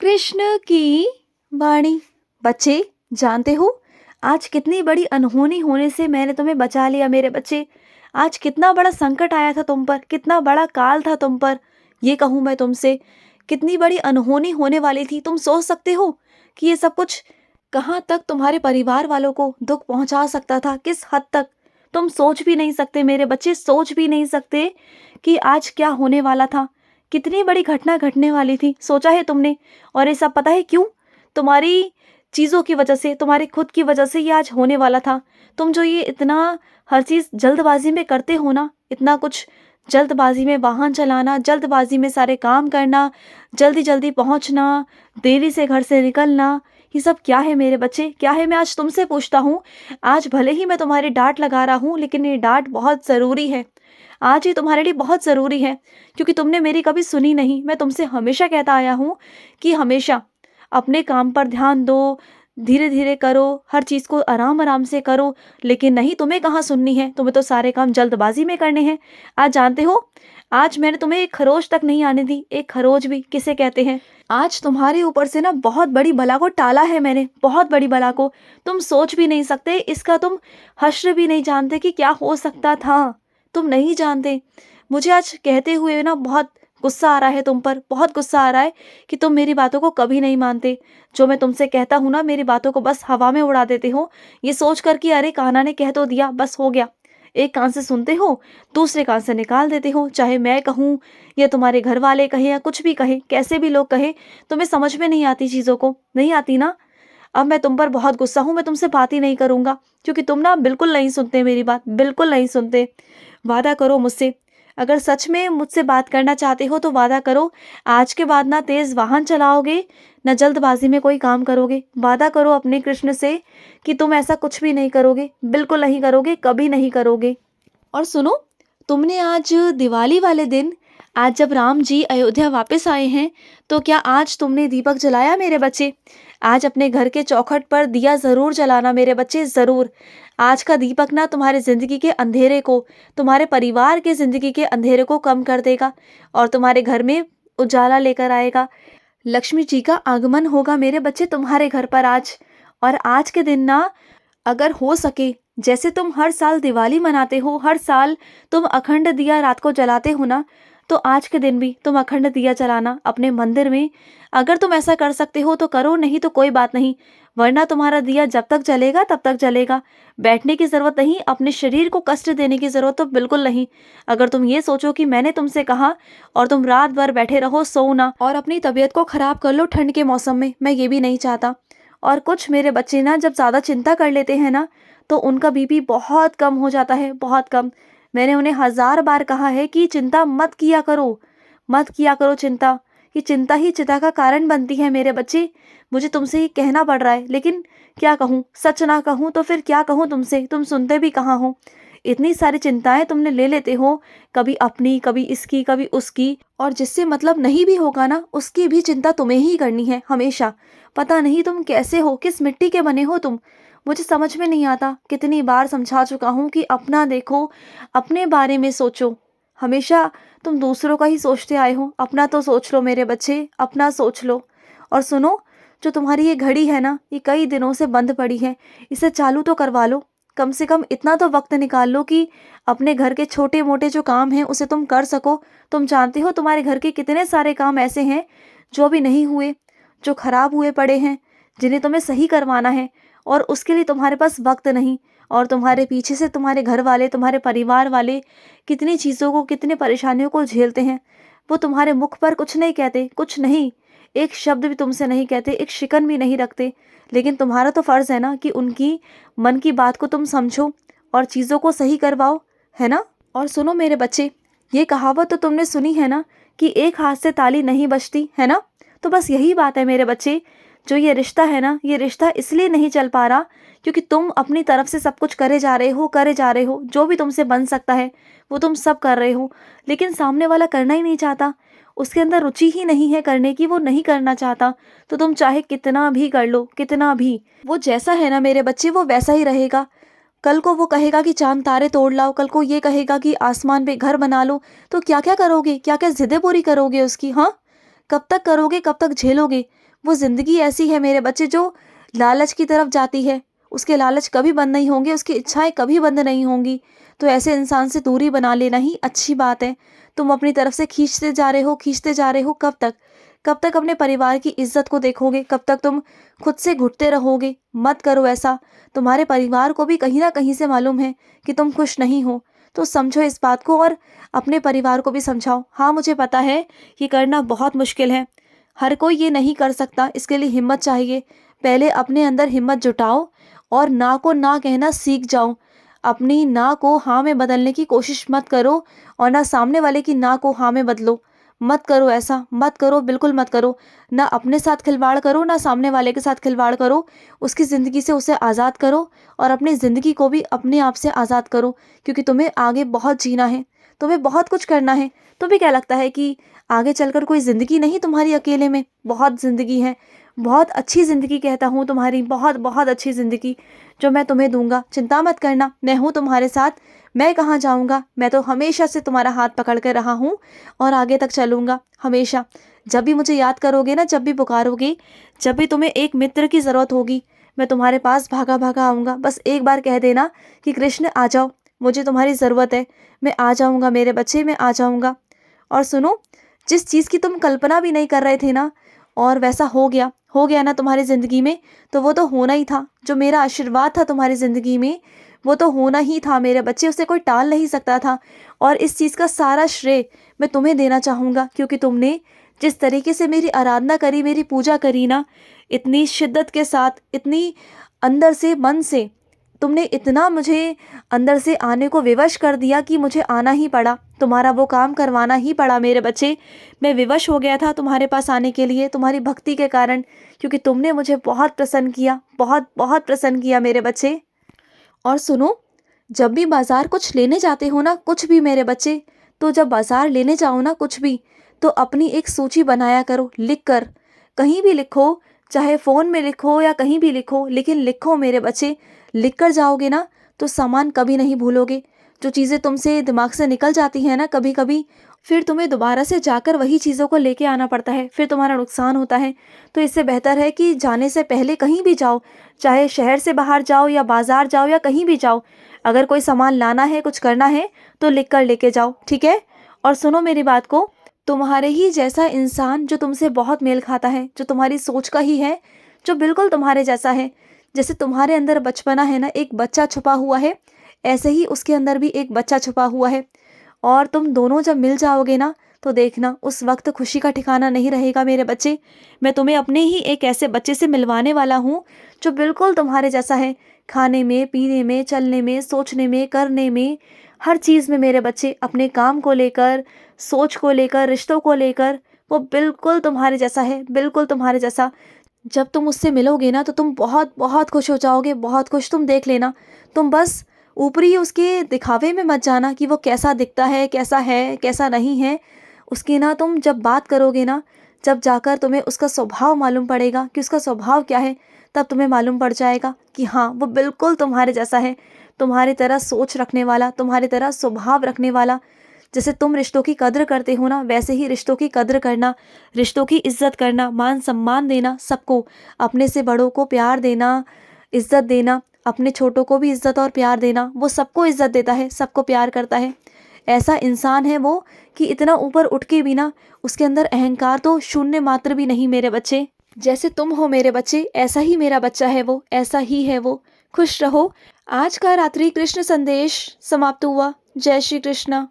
कृष्ण की वाणी। बच्चे, जानते हो आज कितनी बड़ी अनहोनी होने से मैंने तुम्हें बचा लिया मेरे बच्चे। आज कितना बड़ा संकट आया था तुम पर, कितना बड़ा काल था तुम पर। ये कहूँ मैं तुमसे, कितनी बड़ी अनहोनी होने वाली थी। तुम सोच सकते हो कि ये सब कुछ कहाँ तक तुम्हारे परिवार वालों को दुख पहुंचा सकता था, किस हद तक। तुम सोच भी नहीं सकते मेरे बच्चे, सोच भी नहीं सकते कि आज क्या होने वाला था। कितनी बड़ी घटना घटने वाली थी, सोचा है तुमने? और ये सब पता है क्यों? तुम्हारी चीज़ों की वजह से, तुम्हारी खुद की वजह से ये आज होने वाला था। तुम जो ये इतना हर चीज़ जल्दबाजी में करते हो ना, इतना कुछ जल्दबाजी में वाहन चलाना, जल्दबाजी में सारे काम करना, जल्दी जल्दी पहुंचना, देरी से घर से निकलना, ये सब क्या है मेरे बच्चे, क्या है? मैं आज तुमसे पूछता हूँ। आज भले ही मैं तुम्हारी डांट लगा रहा हूँ, लेकिन ये डांट बहुत ज़रूरी है। आज ये तुम्हारे लिए बहुत ज़रूरी है, क्योंकि तुमने मेरी कभी सुनी नहीं। मैं तुमसे हमेशा कहता आया हूँ कि हमेशा अपने काम पर ध्यान दो, धीरे धीरे करो, हर चीज़ को आराम आराम से करो। लेकिन नहीं, तुम्हें कहाँ सुननी है, तुम्हें तो सारे काम जल्दबाजी में करने हैं। आज जानते हो, आज मैंने तुम्हें एक खरोच तक नहीं आने दी। एक खरोच भी किसे कहते हैं? आज तुम्हारे ऊपर से ना बहुत बड़ी बला को टाला है मैंने, बहुत बड़ी बला को। तुम सोच भी नहीं सकते इसका, तुम हश्र भी नहीं जानते कि क्या हो सकता था। तुम नहीं जानते। मुझे आज कहते हुए ना बहुत गुस्सा आ रहा है तुम पर, बहुत गुस्सा आ रहा है कि तुम मेरी बातों को कभी नहीं मानते। जो मैं तुमसे कहता हूँ ना, मेरी बातों को बस हवा में उड़ा देते हो, ये सोच कर कि अरे कान्हा ने कह तो दिया, बस हो गया। एक कान से सुनते हो, दूसरे कान से निकाल देते हो। चाहे मैं कहूँ या तुम्हारे घर वाले कहें या कुछ भी कहें, कैसे भी लोग कहें, तुम्हें समझ में नहीं आती, चीज़ों को नहीं आती ना। अब मैं तुम पर बहुत गुस्सा हूँ, मैं तुमसे बात ही नहीं करूँगा, क्योंकि तुम ना बिल्कुल नहीं सुनते मेरी बात, बिल्कुल नहीं सुनते। वादा करो मुझसे, अगर सच में मुझसे बात करना चाहते हो तो वादा करो, आज के बाद ना तेज़ वाहन चलाओगे, न जल्दबाजी में कोई काम करोगे। वादा करो अपने कृष्ण से कि तुम ऐसा कुछ भी नहीं करोगे, बिल्कुल नहीं करोगे, कभी नहीं करोगे। और सुनो, तुमने आज दिवाली वाले दिन, आज जब राम जी अयोध्या वापस आए हैं, तो क्या आज तुमने दीपक जलाया मेरे बच्चे? आज अपने घर के चौखट पर दिया ज़रूर जलाना मेरे बच्चे, ज़रूर। आज का दीपक ना तुम्हारे ज़िंदगी के अंधेरे को, तुम्हारे परिवार के ज़िंदगी के अंधेरे को कम कर देगा और तुम्हारे घर में उजाला लेकर आएगा। लक्ष्मी जी का आगमन होगा मेरे बच्चे तुम्हारे घर पर आज। और आज के दिन ना, अगर हो सके, जैसे तुम हर साल दिवाली मनाते हो, हर साल तुम अखंड दिया रात को जलाते हो ना, तो आज के दिन भी तुम अखंड दिया जलाना अपने मंदिर में। अगर तुम ऐसा कर सकते हो तो करो, नहीं तो कोई बात नहीं, वरना तुम्हारा दिया जब तक जलेगा तब तक जलेगा। बैठने की ज़रूरत नहीं, अपने शरीर को कष्ट देने की ज़रूरत तो बिल्कुल नहीं। अगर तुम ये सोचो कि मैंने तुमसे कहा और तुम रात भर बैठे रहो, सो ना और अपनी तबीयत को ख़राब कर लो ठंड के मौसम में, मैं ये भी नहीं चाहता। और कुछ मेरे बच्चे ना जब ज़्यादा चिंता कर लेते हैं ना, तो उनका बीपी बहुत कम हो जाता है, बहुत कम। मैंने उन्हें 1000 बार कहा है कि चिंता मत किया करो, मत किया करो चिंता। ये चिंता ही चिता का कारण बनती है मेरे बच्चे। मुझे तुमसे ये कहना पड़ रहा है, लेकिन क्या कहूँ, सच ना कहूँ तो फिर क्या कहूँ तुमसे, तुम सुनते भी कहाँ हो। इतनी सारी चिंताएं तुमने ले लेते हो, कभी अपनी, कभी इसकी, कभी उसकी, और जिससे मतलब नहीं भी होगा ना, उसकी भी चिंता तुम्हें ही करनी है हमेशा। पता नहीं तुम कैसे हो, किस मिट्टी के बने हो तुम, मुझे समझ में नहीं आता। कितनी बार समझा चुका हूँ कि अपना देखो, अपने बारे में सोचो। हमेशा तुम दूसरों का ही सोचते आए हो, अपना तो सोच लो मेरे बच्चे, अपना सोच लो। और सुनो, जो तुम्हारी ये घड़ी है ना, ये कई दिनों से बंद पड़ी है, इसे चालू तो करवा लो। कम से कम इतना तो वक्त निकाल लो कि अपने घर के छोटे मोटे जो काम हैं उसे तुम कर सको। तुम जानते हो तुम्हारे घर के कितने सारे काम ऐसे हैं जो अभी नहीं हुए, जो खराब हुए पड़े हैं, जिन्हें तुम्हें सही करवाना है, और उसके लिए तुम्हारे पास वक्त नहीं। और तुम्हारे पीछे से तुम्हारे घर वाले, तुम्हारे परिवार वाले कितनी चीज़ों को, कितनी परेशानियों को झेलते हैं। वो तुम्हारे मुख पर कुछ नहीं कहते, कुछ नहीं, एक शब्द भी तुमसे नहीं कहते, एक शिकन भी नहीं रखते, लेकिन तुम्हारा तो फ़र्ज़ है ना कि उनकी मन की बात को तुम समझो और चीज़ों को सही करवाओ, है ना? और सुनो मेरे बच्चे, ये कहावत तो तुमने सुनी है ना कि एक हाथ से ताली नहीं बजती, है ना? तो बस यही बात है मेरे बच्चे। जो ये रिश्ता है ना, ये रिश्ता इसलिए नहीं चल पा रहा क्योंकि तुम अपनी तरफ से सब कुछ करे जा रहे हो, करे जा रहे हो, जो भी तुमसे बन सकता है वो तुम सब कर रहे हो, लेकिन सामने वाला करना ही नहीं चाहता। उसके अंदर रुचि ही नहीं है करने की, वो नहीं करना चाहता। तो तुम चाहे कितना भी कर लो, कितना भी, वो जैसा है ना मेरे बच्चे, वो वैसा ही रहेगा। कल को वो कहेगा कि चांद तारे तोड़ लाओ, कल को ये कहेगा कि आसमान पे घर बना लो, तो क्या क्या करोगे, क्या क्या जिद्दें पूरी करोगे उसकी? हाँ, कब तक करोगे, कब तक झेलोगे? वो ज़िंदगी ऐसी है मेरे बच्चे जो लालच की तरफ जाती है, उसके लालच कभी बंद नहीं होंगे, उसकी इच्छाएं कभी बंद नहीं होंगी। तो ऐसे इंसान से दूरी बना लेना ही अच्छी बात है। तुम अपनी तरफ से खींचते जा रहे हो, खींचते जा रहे हो, कब तक? कब तक अपने परिवार की इज्जत को देखोगे? कब तक तुम खुद से घुटते रहोगे? मत करो ऐसा। तुम्हारे परिवार को भी कहीं ना कहीं से मालूम है कि तुम खुश नहीं हो, तो समझो इस बात को और अपने परिवार को भी समझाओ। हाँ, मुझे पता है ये करना बहुत मुश्किल है, हर कोई ये नहीं कर सकता, इसके लिए हिम्मत चाहिए। पहले अपने अंदर हिम्मत जुटाओ और ना को ना कहना सीख जाओ। अपनी ना को हाँ में बदलने की कोशिश मत करो और ना सामने वाले की ना को हाँ में बदलो। मत करो ऐसा, मत करो, बिल्कुल मत करो। ना अपने साथ खिलवाड़ करो, ना सामने वाले के साथ खिलवाड़ करो। उसकी ज़िंदगी से उसे आज़ाद करो और अपनी ज़िंदगी को भी अपने आप से आज़ाद करो, क्योंकि तुम्हें आगे बहुत जीना है, तुम्हें बहुत कुछ करना है। तुम्हें क्या लगता है कि आगे चलकर कोई ज़िंदगी नहीं तुम्हारी अकेले में? बहुत ज़िंदगी है, बहुत अच्छी ज़िंदगी कहता हूँ तुम्हारी, बहुत बहुत अच्छी ज़िंदगी जो मैं तुम्हें दूंगा। चिंता मत करना, मैं हूँ तुम्हारे साथ। मैं कहाँ जाऊँगा? मैं तो हमेशा से तुम्हारा हाथ पकड़ कर रहा हूँ और आगे तक चलूँगा हमेशा। जब भी मुझे याद करोगे ना, जब भी पुकारोगे, जब भी तुम्हें एक मित्र की ज़रूरत होगी, मैं तुम्हारे पास भागा भागा आऊँगा। बस एक बार कह देना कि कृष्ण आ जाओ, मुझे तुम्हारी ज़रूरत है। मैं आ जाऊँगा मेरे बच्चे, मैं आ जाऊँगा। और सुनो, जिस चीज़ की तुम कल्पना भी नहीं कर रहे थे ना, और वैसा हो गया ना तुम्हारी ज़िंदगी में, तो वो तो होना ही था। जो मेरा आशीर्वाद था तुम्हारी ज़िंदगी में, वो तो होना ही था मेरे बच्चे, उसे कोई टाल नहीं सकता था। और इस चीज़ का सारा श्रेय मैं तुम्हें देना चाहूँगा, क्योंकि तुमने जिस तरीके से मेरी आराधना करी, मेरी पूजा करी ना, इतनी शिद्दत के साथ, इतनी अंदर से, मन से, तुमने इतना मुझे अंदर से आने को विवश कर दिया कि मुझे आना ही पड़ा, तुम्हारा वो काम करवाना ही पड़ा मेरे बच्चे। मैं विवश हो गया था तुम्हारे पास आने के लिए, तुम्हारी भक्ति के कारण, क्योंकि तुमने मुझे बहुत प्रसन्न किया, बहुत बहुत प्रसन्न किया मेरे बच्चे। और सुनो, जब भी बाज़ार कुछ लेने जाते हो ना, कुछ भी मेरे बच्चे, तो जब बाज़ार लेने जाओ ना कुछ भी, तो अपनी एक सूची बनाया करो, लिख कर। कहीं भी लिखो, चाहे फ़ोन में लिखो या कहीं भी लिखो, लेकिन लिखो मेरे बच्चे। लिख कर जाओगे ना तो सामान कभी नहीं भूलोगे। जो चीज़ें तुमसे दिमाग से निकल जाती हैं ना कभी कभी, फिर तुम्हें दोबारा से जाकर वही चीज़ों को लेके आना पड़ता है, फिर तुम्हारा नुकसान होता है। तो इससे बेहतर है कि जाने से पहले कहीं भी जाओ, चाहे शहर से बाहर जाओ या बाज़ार जाओ या कहीं भी जाओ, अगर कोई सामान लाना है, कुछ करना है, तो लिख कर लेके जाओ, ठीक है? और सुनो मेरी बात को, तुम्हारे ही जैसा इंसान जो तुमसे बहुत मेल खाता है, जो तुम्हारी सोच का ही है, जो बिल्कुल तुम्हारे जैसा है, जैसे तुम्हारे अंदर बचपना है ना, एक बच्चा छुपा हुआ है, ऐसे ही उसके अंदर भी एक बच्चा छुपा हुआ है। और तुम दोनों जब मिल जाओगे ना, तो देखना उस वक्त खुशी का ठिकाना नहीं रहेगा मेरे बच्चे। मैं तुम्हें अपने ही एक ऐसे बच्चे से मिलवाने वाला हूँ जो बिल्कुल तुम्हारे जैसा है, खाने में, पीने में, चलने में, सोचने में, करने में, हर चीज़ में मेरे बच्चे, अपने काम को लेकर, सोच को लेकर, रिश्तों को लेकर, वो बिल्कुल तुम्हारे जैसा है, बिल्कुल तुम्हारे जैसा। जब तुम उससे मिलोगे ना तो तुम बहुत बहुत खुश हो जाओगे, बहुत खुश। तुम देख लेना, तुम बस ऊपरी उसके दिखावे में मत जाना कि वो कैसा दिखता है, कैसा नहीं है। उसकी ना तुम जब बात करोगे ना, जब जाकर तुम्हें उसका स्वभाव मालूम पड़ेगा कि उसका स्वभाव क्या है, तब तुम्हें मालूम पड़ जाएगा कि हाँ, वो बिल्कुल तुम्हारे जैसा है, तुम्हारी तरह सोच रखने वाला, तुम्हारी तरह स्वभाव रखने वाला। जैसे तुम रिश्तों की कद्र करते हो ना, वैसे ही रिश्तों की कद्र करना, रिश्तों की इज्जत करना, मान सम्मान देना सबको, अपने से बड़ों को प्यार देना, इज्जत देना, अपने छोटों को भी इज्जत और प्यार देना। वो सबको इज्जत देता है, सबको प्यार करता है। ऐसा इंसान है वो कि इतना ऊपर उठ के भी ना उसके अंदर अहंकार तो शून्य मात्र भी नहीं मेरे बच्चे। जैसे तुम हो मेरे बच्चे, ऐसा ही मेरा बच्चा है वो, ऐसा ही है वो। खुश रहो। आज का रात्रि कृष्ण संदेश समाप्त हुआ। जय श्री कृष्णा।